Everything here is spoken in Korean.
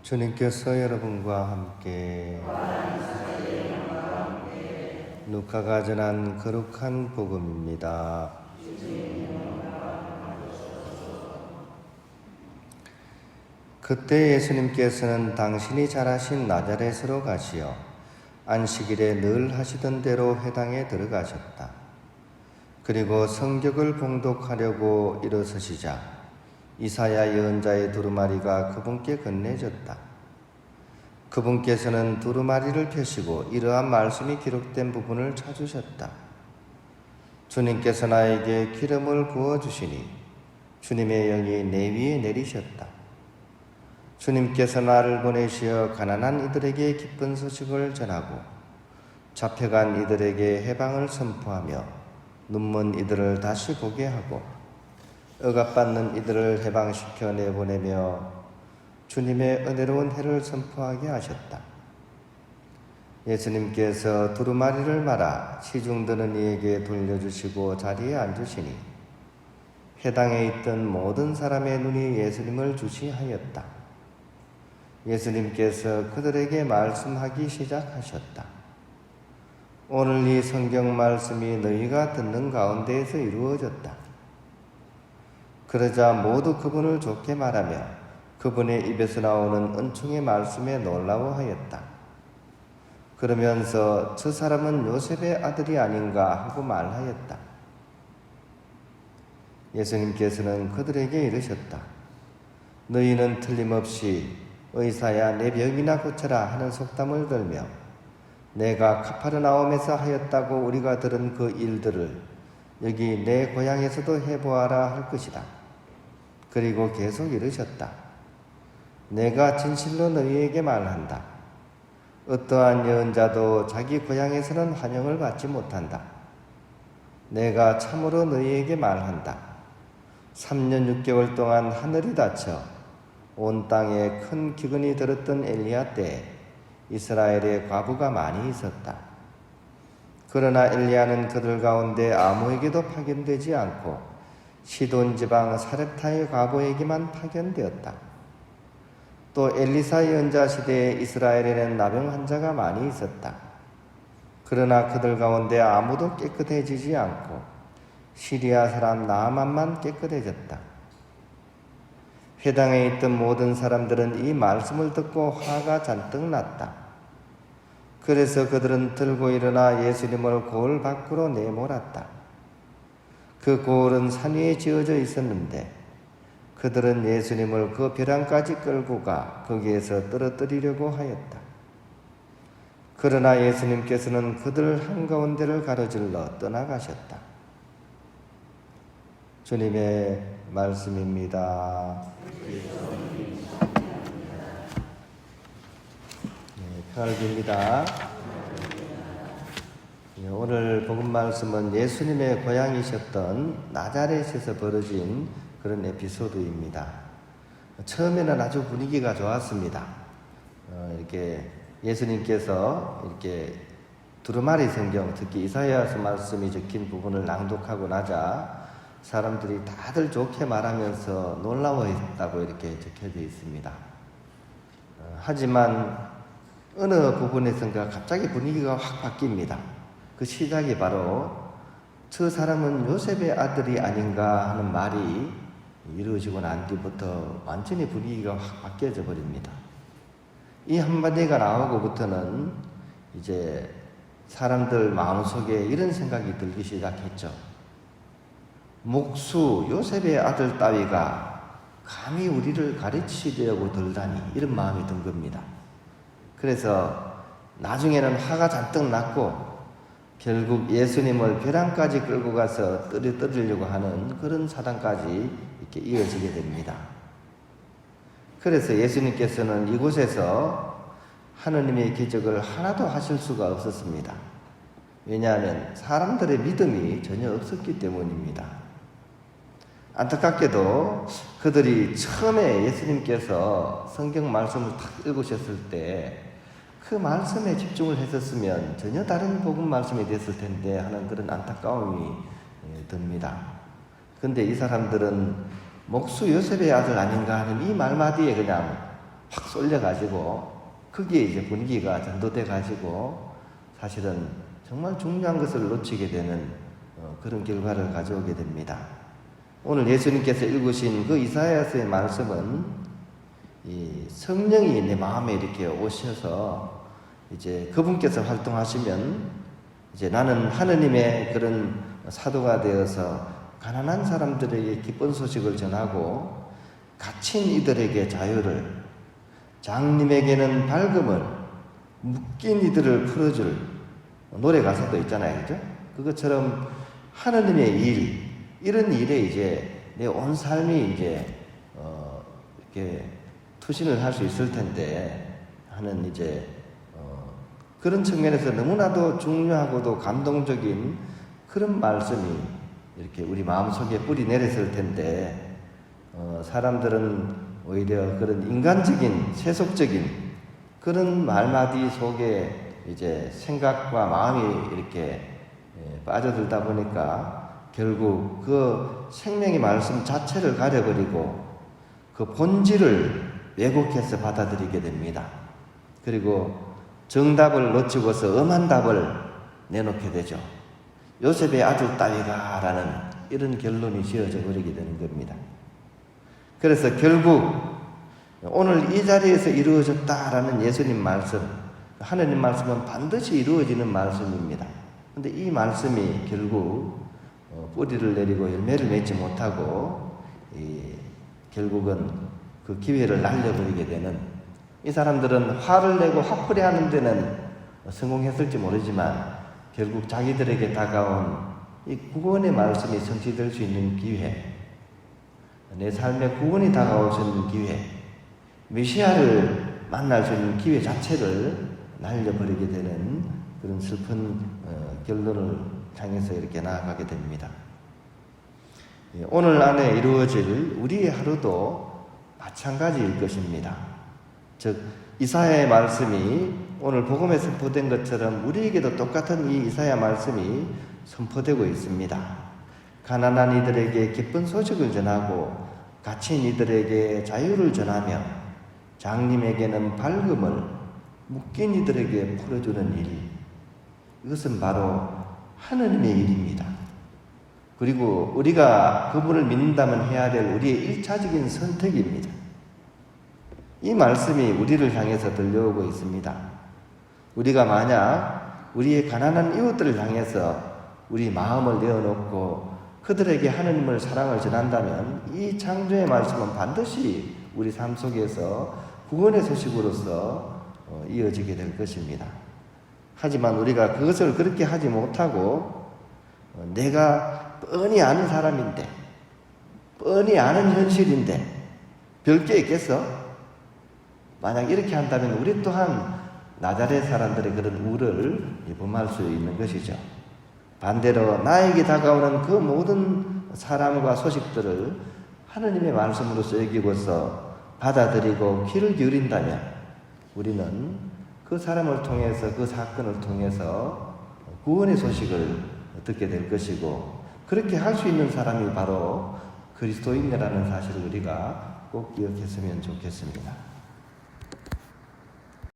주님께서 여러분과 함께 루카가 전한 거룩한 복음입니다. 그때 예수님께서는 당신이 자라신 나자렛으로 가시어 안식일에 늘 하시던 대로 회당에 들어가셨다. 그리고 성경을 봉독하려고 일어서시자 이사야 예언자의 두루마리가 그분께 건네졌다. 그분께서는 두루마리를 펴시고 이러한 말씀이 기록된 부분을 찾으셨다. 주님께서 나에게 기름을 부어주시니 주님의 영이 내 위에 내리셨다. 주님께서 나를 보내시어 가난한 이들에게 기쁜 소식을 전하고 잡혀간 이들에게 해방을 선포하며 눈먼 이들을 다시 보게 하고 억압받는 이들을 해방시켜 내보내며 주님의 은혜로운 해를 선포하게 하셨다. 예수님께서 두루마리를 말아 시중 드는 이에게 돌려주시고 자리에 앉으시니 회당에 있던 모든 사람의 눈이 예수님을 주시하였다. 예수님께서 그들에게 말씀하기 시작하셨다. 오늘 이 성경 말씀이 너희가 듣는 가운데에서 이루어졌다. 그러자 모두 그분을 좋게 말하며 그분의 입에서 나오는 은총의 말씀에 놀라워하였다. 그러면서 저 사람은 요셉의 아들이 아닌가 하고 말하였다. 예수님께서는 그들에게 이르셨다. 너희는 틀림없이 의사야 내 병이나 고쳐라 하는 속담을 들며 내가 카파르나움에서 하였다고 우리가 들은 그 일들을 여기 내 고향에서도 해보아라 할 것이다. 그리고 계속 이르셨다. 내가 진실로 너희에게 말한다. 어떠한 예언자도 자기 고향에서는 환영을 받지 못한다. 내가 참으로 너희에게 말한다. 3년 6개월 동안 하늘이 닫혀 온 땅에 큰 기근이 들었던 엘리야 때에 이스라엘에 과부가 많이 있었다. 그러나 엘리야는 그들 가운데 아무에게도 파견되지 않고 시돈 지방 사렙타의 과부에게만 파견되었다. 또 엘리사 예언자 시대에 이스라엘에는 나병 환자가 많이 있었다. 그러나 그들 가운데 아무도 깨끗해지지 않고 시리아 사람 나아만만 깨끗해졌다. 회당에 있던 모든 사람들은 이 말씀을 듣고 화가 잔뜩 났다. 그래서 그들은 들고 일어나 예수님을 고을 밖으로 내몰았다. 그 고을은 산 위에 지어져 있었는데 그들은 예수님을 그 벼랑까지 끌고 가 거기에서 떨어뜨리려고 하였다. 그러나 예수님께서는 그들 한가운데를 가로질러 떠나가셨다. 주님의 말씀입니다. 평을 빕니다. 오늘 복음 말씀은 예수님의 고향이셨던 나자렛에서 벌어진 그런 에피소드입니다. 처음에는 아주 분위기가 좋았습니다. 이렇게 예수님께서 이렇게 두루마리 성경, 특히 이사야서 말씀이 적힌 부분을 낭독하고 나자 사람들이 다들 좋게 말하면서 놀라워했다고 이렇게 적혀져 있습니다. 하지만 어느 부분에선가 갑자기 분위기가 확 바뀝니다. 그 시작이 바로 저 사람은 요셉의 아들이 아닌가 하는 말이 이루어지고 난 뒤부터 완전히 분위기가 확 바뀌어져 버립니다. 이 한마디가 나오고부터는 이제 사람들 마음속에 이런 생각이 들기 시작했죠. 목수 요셉의 아들 따위가 감히 우리를 가르치려고 들다니 이런 마음이 든 겁니다. 그래서 나중에는 화가 잔뜩 났고 결국 예수님을 벼랑까지 끌고 가서 떨어뜨리려고 하는 그런 사단까지 이렇게 이어지게 됩니다. 그래서 예수님께서는 이곳에서 하느님의 기적을 하나도 하실 수가 없었습니다. 왜냐하면 사람들의 믿음이 전혀 없었기 때문입니다. 안타깝게도 그들이 처음에 예수님께서 성경 말씀을 딱 읽으셨을 때 그 말씀에 집중을 했었으면 전혀 다른 복음 말씀이 됐을 텐데 하는 그런 안타까움이 듭니다. 그런데 이 사람들은 목수 요셉의 아들 아닌가 하는 이 말마디에 그냥 확 쏠려가지고 거기에 이제 분위기가 전도돼가지고 사실은 정말 중요한 것을 놓치게 되는 그런 결과를 가져오게 됩니다. 오늘 예수님께서 읽으신 그 이사야서의 말씀은 이 성령이 내 마음에 이렇게 오셔서 이제 그분께서 활동하시면 이제 나는 하느님의 그런 사도가 되어서 가난한 사람들에게 기쁜 소식을 전하고 갇힌 이들에게 자유를, 장님에게는 밝음을, 묶인 이들을 풀어줄 노래 가사도 있잖아요, 그죠? 그것처럼 하느님의 일, 이런 일에 이제 내 온 삶이 이제 이렇게 투신을 할 수 있을 텐데 하는 이제 그런 측면에서 너무나도 중요하고도 감동적인 그런 말씀이 이렇게 우리 마음속에 뿌리 내렸을 텐데 사람들은 오히려 그런 인간적인 세속적인 그런 말마디 속에 이제 생각과 마음이 이렇게 빠져들다 보니까 결국 그 생명의 말씀 자체를 가려버리고 그 본질을 왜곡해서 받아들이게 됩니다. 그리고 정답을 놓치고서 엄한 답을 내놓게 되죠. 요셉의 아들 따위가 라는 이런 결론이 지어져 버리게 되는 겁니다. 그래서 결국 오늘 이 자리에서 이루어졌다라는 예수님 말씀, 하느님 말씀은 반드시 이루어지는 말씀입니다. 그런데 이 말씀이 결국 뿌리를 내리고 열매를 맺지 못하고 결국은 그 기회를 날려버리게 되는, 이 사람들은 화를 내고 화풀이 하는 데는 성공했을지 모르지만 결국 자기들에게 다가온 이 구원의 말씀이 성취될 수 있는 기회, 내 삶에 구원이 다가올 수 있는 기회, 메시아를 만날 수 있는 기회 자체를 날려버리게 되는 그런 슬픈 결론을 향해서 이렇게 나아가게 됩니다. 오늘 안에 이루어질 우리의 하루도 마찬가지일 것입니다. 즉 이사야의 말씀이 오늘 복음에 선포된 것처럼 우리에게도 똑같은 이 이사야 말씀이 선포되고 있습니다. 가난한 이들에게 기쁜 소식을 전하고 갇힌 이들에게 자유를 전하며 장님에게는 밝음을, 묶인 이들에게 풀어주는 일, 이것은 바로 하느님의 일입니다. 그리고 우리가 그분을 믿는다면 해야 될 우리의 1차적인 선택입니다. 이 말씀이 우리를 향해서 들려오고 있습니다. 우리가 만약 우리의 가난한 이웃들을 향해서 우리 마음을 내어놓고 그들에게 하느님을 사랑을 전한다면 이 창조의 말씀은 반드시 우리 삶 속에서 구원의 소식으로서 이어지게 될 것입니다. 하지만 우리가 그것을 그렇게 하지 못하고 내가 뻔히 아는 사람인데, 뻔히 아는 현실인데 별게 있겠어? 만약 이렇게 한다면 우리 또한 나자렛 사람들의 그런 우를 범할 수 있는 것이죠. 반대로 나에게 다가오는 그 모든 사람과 소식들을 하느님의 말씀으로서 여기고서 받아들이고 귀를 기울인다면 우리는 그 사람을 통해서, 그 사건을 통해서 구원의 소식을 듣게 될 것이고, 그렇게 할 수 있는 사람이 바로 그리스도인이라는 사실을 우리가 꼭 기억했으면 좋겠습니다.